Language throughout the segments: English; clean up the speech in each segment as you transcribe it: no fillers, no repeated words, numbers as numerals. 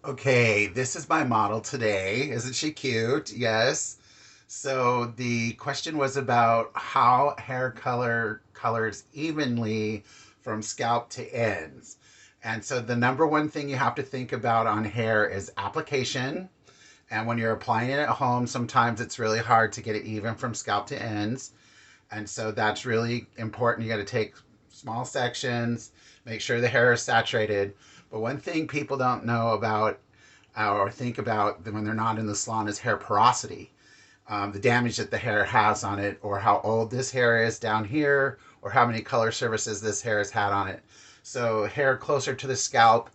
Okay, this is my model today. Isn't she cute? Yes. So the question was about how hair colors evenly from scalp to ends. And so the number one thing you have to think about on hair is application. And when you're applying it at home, sometimes it's really hard to get it even from scalp to ends. And so that's really important. You got to take small sections, make sure the hair is saturated. But one thing people don't know about or think about when they're not in the salon is hair porosity, the damage that the hair has on it, or how old this hair is down here, or how many color services this hair has had on it. So, hair closer to the scalp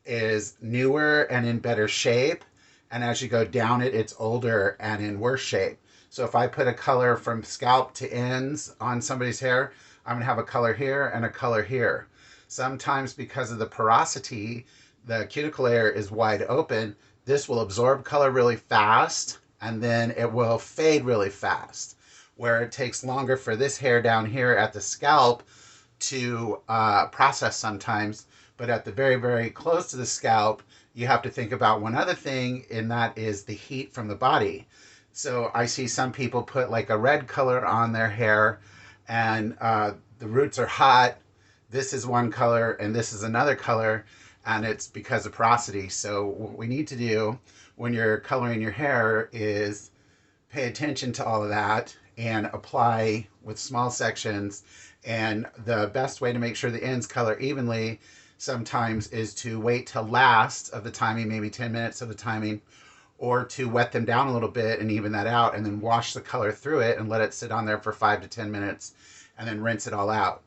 is newer and in better shape. And as you go down it, it's older and in worse shape. So, if I put a color from scalp to ends on somebody's hair, I'm going to have a color here and a color here. Sometimes, because of the porosity, the cuticle layer is wide open. This will absorb color really fast and then it will fade really fast. Where it takes longer for this hair down here at the scalp to process sometimes, but at the very, very close to the scalp, you have to think about one other thing, and that is the heat from the body. So I see some people put like a red color on their hair, and the roots are hot. This is one color, and this is another color, and it's because of porosity. So what we need to do when you're coloring your hair is pay attention to all of that and apply with small sections. And the best way to make sure the ends color evenly sometimes is to wait till last of the timing, maybe 10 minutes of the timing, or to wet them down a little bit and even that out, and then wash the color through it and let it sit on there for 5 to 10 minutes and then rinse it all out.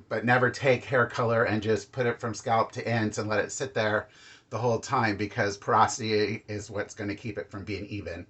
But never take hair color and just put it from scalp to ends and let it sit there the whole time, because porosity is what's going to keep it from being even.